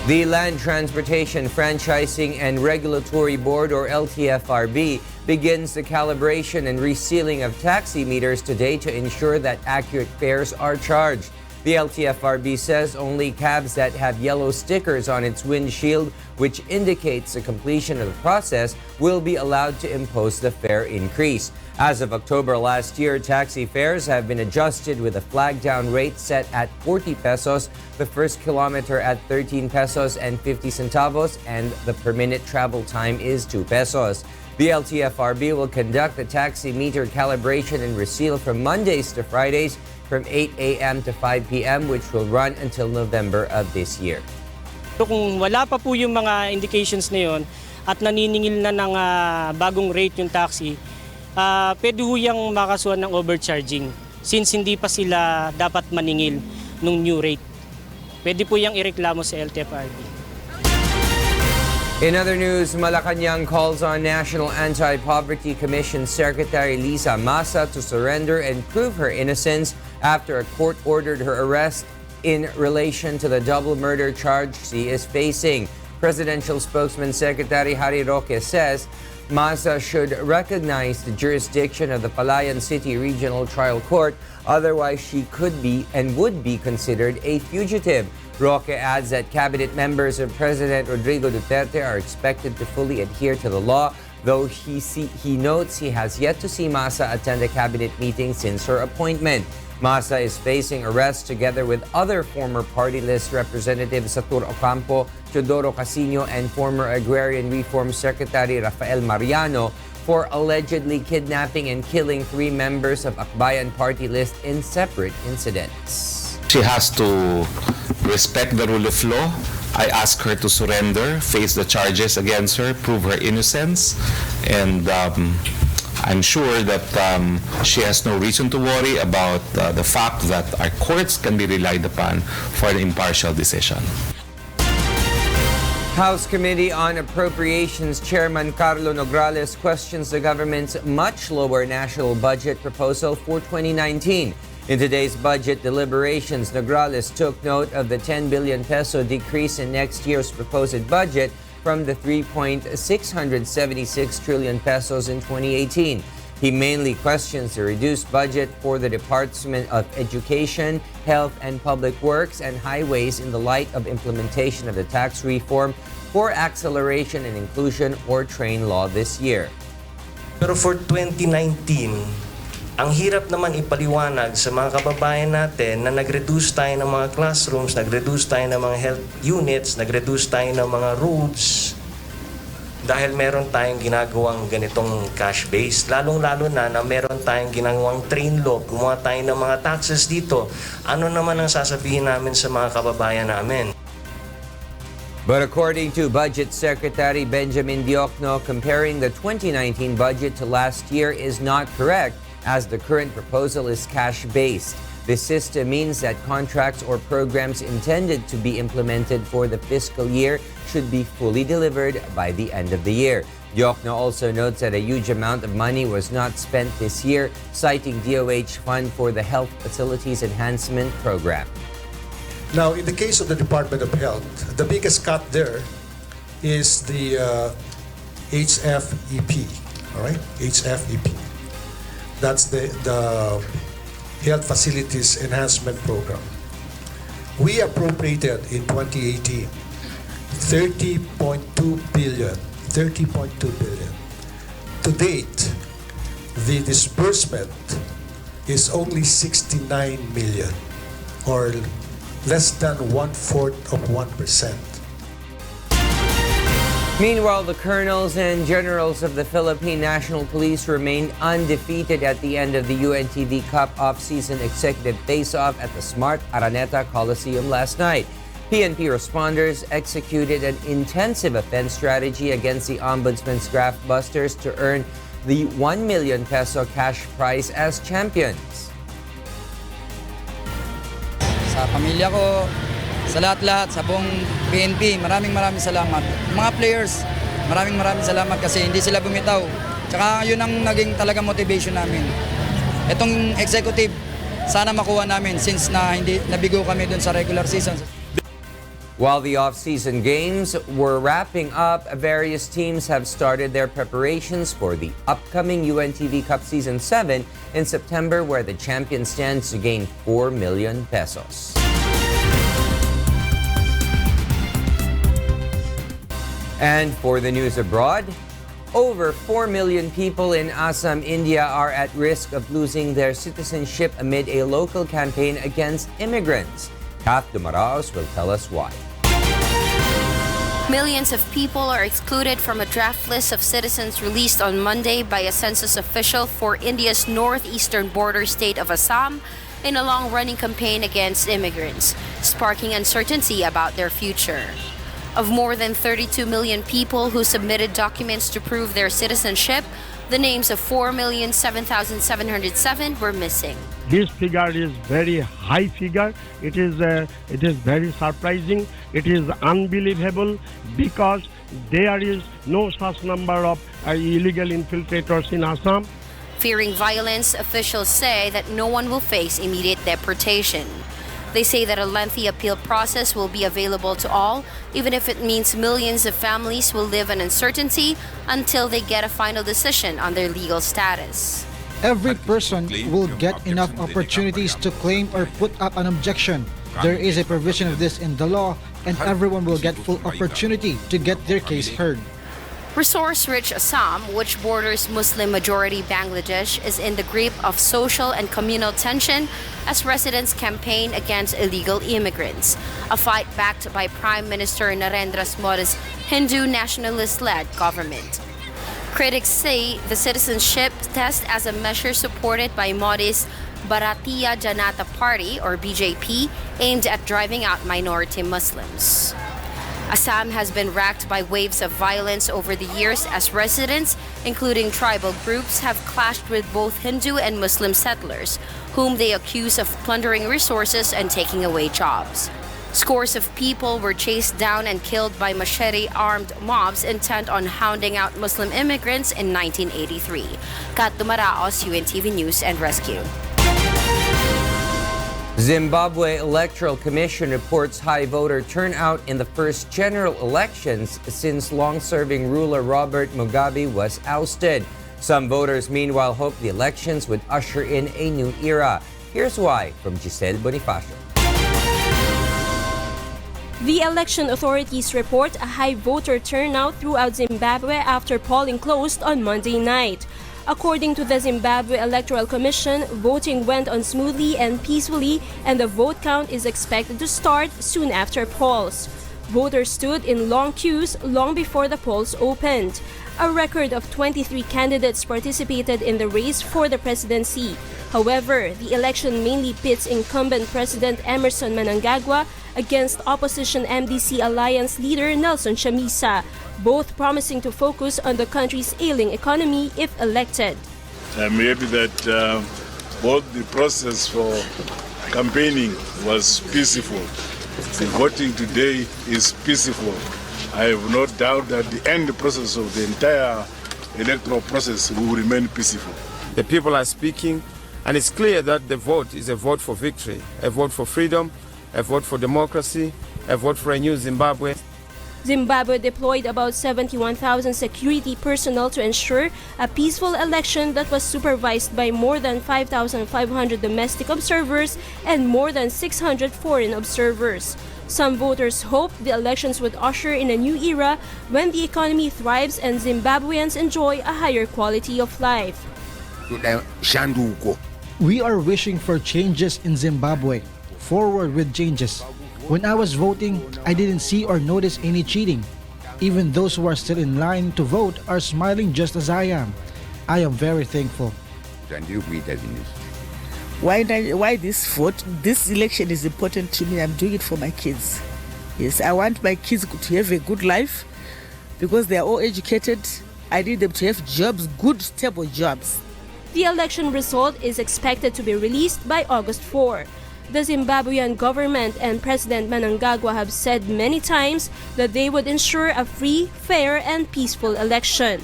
The Land Transportation Franchising and Regulatory Board, or LTFRB, begins the calibration and resealing of taxi meters today to ensure that accurate fares are charged. The LTFRB says only cabs that have yellow stickers on its windshield, which indicates the completion of the process, will be allowed to impose the fare increase. As of October last year, taxi fares have been adjusted with a flag-down rate set at 40 pesos, the first kilometer at 13 pesos and 50 centavos, and the per-minute travel time is 2 pesos. The LTFRB will conduct the taxi meter calibration and reseal from Mondays to Fridays from 8 a.m. to 5 p.m. which will run until November of this year. So kung wala pa po yung mga indications na yun at naniningil na ng bagong rate yung taxi, pwede ho yung makasuhan ng overcharging since hindi pa sila dapat maningil ng new rate. Pwede po yung ireklamo sa LTFRB. In other news, Malacanang calls on National Anti-Poverty Commission Secretary Liza Masa to surrender and prove her innocence after a court ordered her arrest in relation to the double murder charge she is facing. Presidential spokesman Secretary Harry Roque says Masa should recognize the jurisdiction of the Palayan City Regional Trial Court, otherwise she could be and would be considered a fugitive. Roque adds that cabinet members of President Rodrigo Duterte are expected to fully adhere to the law, though he notes he has yet to see Masa attend a cabinet meeting since her appointment. Masa is facing arrest together with other former party list representatives Satur Ocampo, Teodoro Casino, and former Agrarian Reform Secretary Rafael Mariano for allegedly kidnapping and killing 3 members of Akbayan party list in separate incidents. She has to respect the rule of law. I ask her to surrender, face the charges against her, prove her innocence, and I'm sure that she has no reason to worry about the fact that our courts can be relied upon for an impartial decision. House Committee on Appropriations Chairman Carlo Nograles questions the government's much lower national budget proposal for 2019. In today's budget deliberations, Nograles took note of the 10 billion peso decrease in next year's proposed budget from the 3.676 trillion pesos in 2018. He mainly questions the reduced budget for the Department of Education, Health and Public Works, and Highways in the light of implementation of the tax reform for acceleration and inclusion or TRAIN law this year. Pero for 2019, ang hirap naman ipaliwanag sa mga kababayan natin na nag-reduce tayo ng mga classrooms, nag-reduce tayo ng mga health units, nag-reduce tayo ng mga roads dahil meron tayong ginagawang ganitong cash base. Lalong-lalo na meron tayong ginagawang train law, gumawa tayo ng mga taxes dito. Ano naman ang sasabihin namin sa mga kababayan namin? But according to Budget Secretary Benjamin Diokno, comparing the 2019 budget to last year is not correct, as the current proposal is cash-based. This system means that contracts or programs intended to be implemented for the fiscal year should be fully delivered by the end of the year. Diokno also notes that a huge amount of money was not spent this year, citing DOH fund for the Health Facilities Enhancement Program. Now, in the case of the Department of Health, the biggest cut there is the HFEP, all right? HFEP. That's the Health Facilities Enhancement Program. We appropriated in 2018 30.2 billion. To date, the disbursement is only 69 million, or less than 1/4 of 1%. Meanwhile, the colonels and generals of the Philippine National Police remained undefeated at the end of the UNTV Cup off-season executive face-off at the Smart Araneta Coliseum last night. PNP responders executed an intensive offense strategy against the Ombudsman's graft busters to earn the 1 million peso cash prize as champions. Sa pamilya ko, sa lahat-lahat, sa buong PNP, maraming salamat. Mga players, maraming salamat kasi hindi sila bumitaw. Tsaka yun ang naging talaga motivation namin. Itong executive, sana makuha namin since na hindi nabigo kami dun sa regular season. While the off-season games were wrapping up, various teams have started their preparations for the upcoming UNTV Cup Season 7 in September, where the champion stands to gain 4 million pesos. And for the news abroad, over 4 million people in Assam, India are at risk of losing their citizenship amid a local campaign against immigrants. Castro will tell us why. Millions of people are excluded from a draft list of citizens released on Monday by a census official for India's northeastern border state of Assam in a long-running campaign against immigrants, sparking uncertainty about their future. Of more than 32 million people who submitted documents to prove their citizenship, the names of 4,007,707 were missing. This figure is very high figure. It is very surprising. It is unbelievable because there is no such number of illegal infiltrators in Assam. Fearing violence, officials say that no one will face immediate deportation. They say that a lengthy appeal process will be available to all, even if it means millions of families will live in uncertainty until they get a final decision on their legal status. Every person will get enough opportunities to claim or put up an objection. There is a provision of this in the law, and everyone will get full opportunity to get their case heard. Resource-rich Assam, which borders Muslim-majority Bangladesh, is in the grip of social and communal tension as residents campaign against illegal immigrants, a fight backed by Prime Minister Narendra Modi's Hindu nationalist-led government. Critics say the citizenship test as a measure supported by Modi's Bharatiya Janata Party, or BJP, aimed at driving out minority Muslims. Assam has been racked by waves of violence over the years as residents, including tribal groups, have clashed with both Hindu and Muslim settlers, whom they accuse of plundering resources and taking away jobs. Scores of people were chased down and killed by machete-armed mobs intent on hounding out Muslim immigrants in 1983. Kat Dumaraos, UNTV News and Rescue. Zimbabwe Electoral Commission reports high voter turnout in the first general elections since long-serving ruler Robert Mugabe was ousted. Some voters, meanwhile, hope the elections would usher in a new era. Here's why from Giselle Bonifacio. The election authorities report a high voter turnout throughout Zimbabwe after polling closed on Monday night. According to the Zimbabwe Electoral Commission, voting went on smoothly and peacefully, and the vote count is expected to start soon after polls. Voters stood in long queues long before the polls opened. A record of 23 candidates participated in the race for the presidency. However, the election mainly pits incumbent President Emerson Mnangagwa against opposition MDC Alliance leader Nelson Chamisa, both promising to focus on the country's ailing economy if elected. I'm happy that both the process for campaigning was peaceful. The voting today is peaceful. I have no doubt that the end process of the entire electoral process will remain peaceful. The people are speaking, and it's clear that the vote is a vote for victory, a vote for freedom, a vote for democracy, a vote for a new Zimbabwe. Zimbabwe deployed about 71,000 security personnel to ensure a peaceful election that was supervised by more than 5,500 domestic observers and more than 600 foreign observers. Some voters hoped the elections would usher in a new era when the economy thrives and Zimbabweans enjoy a higher quality of life. We are wishing for changes in Zimbabwe. Forward with changes. When I was voting, I didn't see or notice any cheating. Even those who are still in line to vote are smiling just as I am. I am very thankful. Why this vote? This election is important to me. I'm doing it for my kids. Yes, I want my kids to have a good life because they are all educated. I need them to have jobs, good, stable jobs. The election result is expected to be released by August 4. The Zimbabwean government and President Mnangagwa have said many times that they would ensure a free, fair, and peaceful election.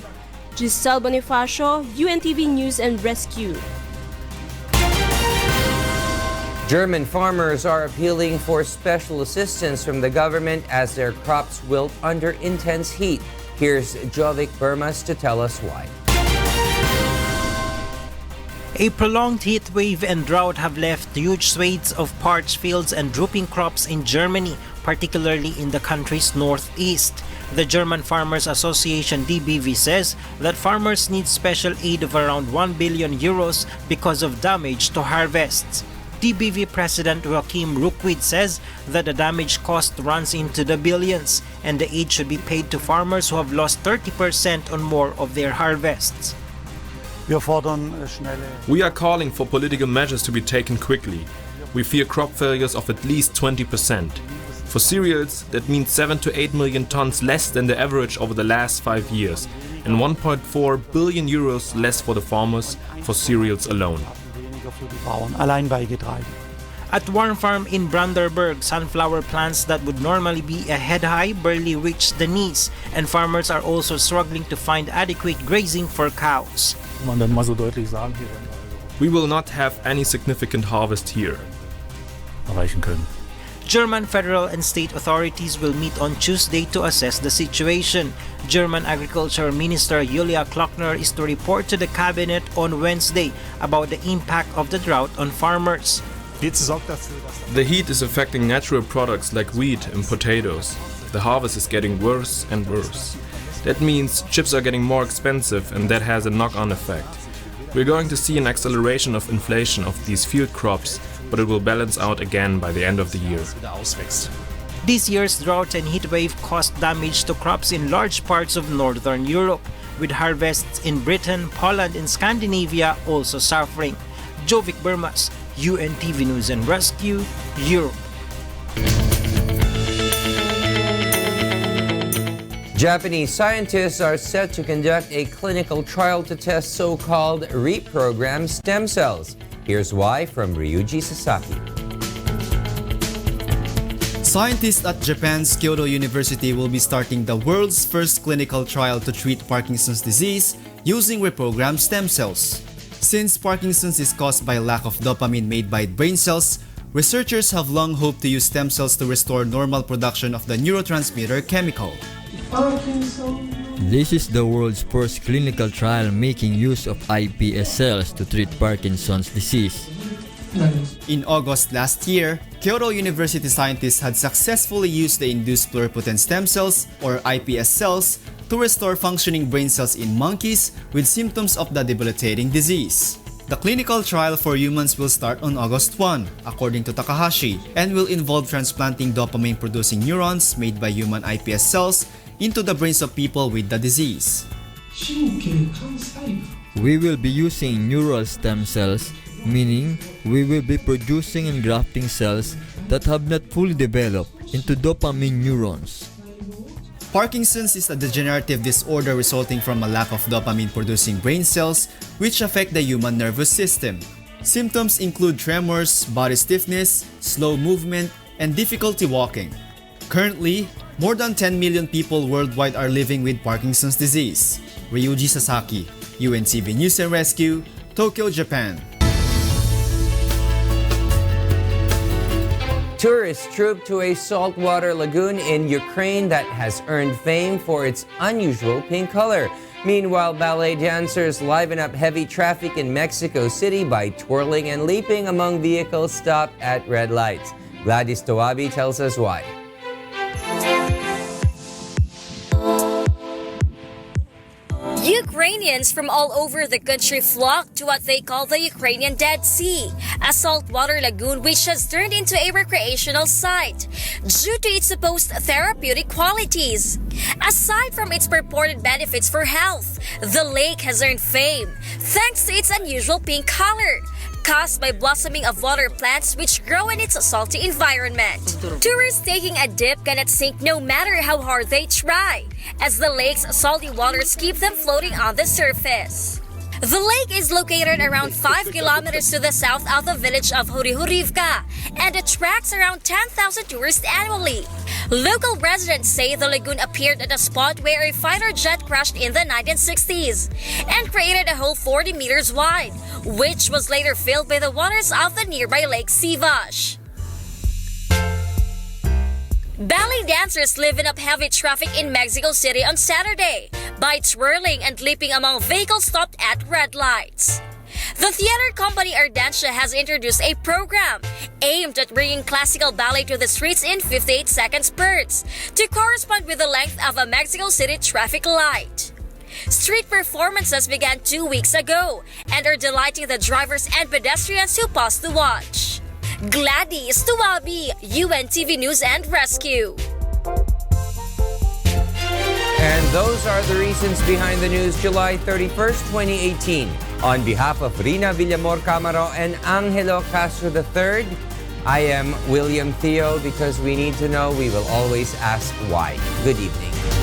Giselle Bonifacio, UNTV News and Rescue. German farmers are appealing for special assistance from the government as their crops wilt under intense heat. Here's Jovic Burmas to tell us why. A prolonged heat wave and drought have left huge swathes of parched fields and drooping crops in Germany, particularly in the country's northeast. The German Farmers Association DBV says that farmers need special aid of around 1 billion euros because of damage to harvests. DBV President Joachim Ruckwied says that the damage cost runs into the billions and the aid should be paid to farmers who have lost 30% or more of their harvests. We are calling for political measures to be taken quickly. We fear crop failures of at least 20%. For cereals, that means 7 to 8 million tons less than the average over the last 5 years, and 1.4 billion euros less for the farmers for cereals alone. At one farm in Brandenburg, sunflower plants that would normally be a head high barely reach the knees, and farmers are also struggling to find adequate grazing for cows. We will not have any significant harvest here. German federal and state authorities will meet on Tuesday to assess the situation. German Agriculture Minister Julia Klöckner is to report to the cabinet on Wednesday about the impact of the drought on farmers. The heat is affecting natural products like wheat and potatoes. The harvest is getting worse and worse. That means chips are getting more expensive and that has a knock-on effect. We're going to see an acceleration of inflation of these field crops, but it will balance out again by the end of the year. This year's drought and heat wave caused damage to crops in large parts of Northern Europe, with harvests in Britain, Poland, and Scandinavia also suffering. Jovic Burmas, UNTV News and Rescue, Europe. Japanese scientists are set to conduct a clinical trial to test so-called reprogrammed stem cells. Here's why from Ryuji Sasaki. Scientists at Japan's Kyoto University will be starting the world's first clinical trial to treat Parkinson's disease using reprogrammed stem cells. Since Parkinson's is caused by lack of dopamine made by brain cells, researchers have long hoped to use stem cells to restore normal production of the neurotransmitter chemical. This is the world's first clinical trial making use of iPS cells to treat Parkinson's disease. In August last year, Kyoto University scientists had successfully used the induced pluripotent stem cells, or iPS cells, to restore functioning brain cells in monkeys with symptoms of the debilitating disease. The clinical trial for humans will start on August 1, according to Takahashi, and will involve transplanting dopamine-producing neurons made by human iPS cells into the brains of people with the disease. We will be using neural stem cells, meaning we will be producing and grafting cells that have not fully developed into dopamine neurons. Parkinson's is a degenerative disorder resulting from a lack of dopamine-producing brain cells which affect the human nervous system. Symptoms include tremors, body stiffness, slow movement, and difficulty walking. Currently, more than 10 million people worldwide are living with Parkinson's disease. Ryuji Sasaki, UNTV News and Rescue, Tokyo, Japan. Tourists troop to a saltwater lagoon in Ukraine that has earned fame for its unusual pink color. Meanwhile, ballet dancers liven up heavy traffic in Mexico City by twirling and leaping among vehicles stopped at red lights. Gladys Tawabi tells us why. Ukrainians from all over the country flock to what they call the Ukrainian Dead Sea, a saltwater lagoon which has turned into a recreational site due to its supposed therapeutic qualities. Aside from its purported benefits for health, the lake has earned fame thanks to its unusual pink color, caused by blossoming of water plants which grow in its salty environment. Tourists taking a dip cannot sink no matter how hard they try, as the lake's salty waters keep them floating on the surface. The lake is located around 5 kilometers to the south of the village of Hurihurivka and attracts around 10,000 tourists annually. Local residents say the lagoon appeared at a spot where a fighter jet crashed in the 1960s and created a hole 40 meters wide, which was later filled by the waters of the nearby Lake Sivash. Ballet dancers liven up heavy traffic in Mexico City on Saturday by twirling and leaping among vehicles stopped at red lights. The theater company Ardentia has introduced a program aimed at bringing classical ballet to the streets in 58-second spurts to correspond with the length of a Mexico City traffic light. Street performances began 2 weeks ago and are delighting the drivers and pedestrians who pause to watch. Gladys Tawabi, UNTV News and Rescue. And those are the reasons behind the news July 31st, 2018. On behalf of Rheena, Villamor-Camara, and Angelo, Castro III, I am William Thio. Because we need to know, we will always ask why. Good evening.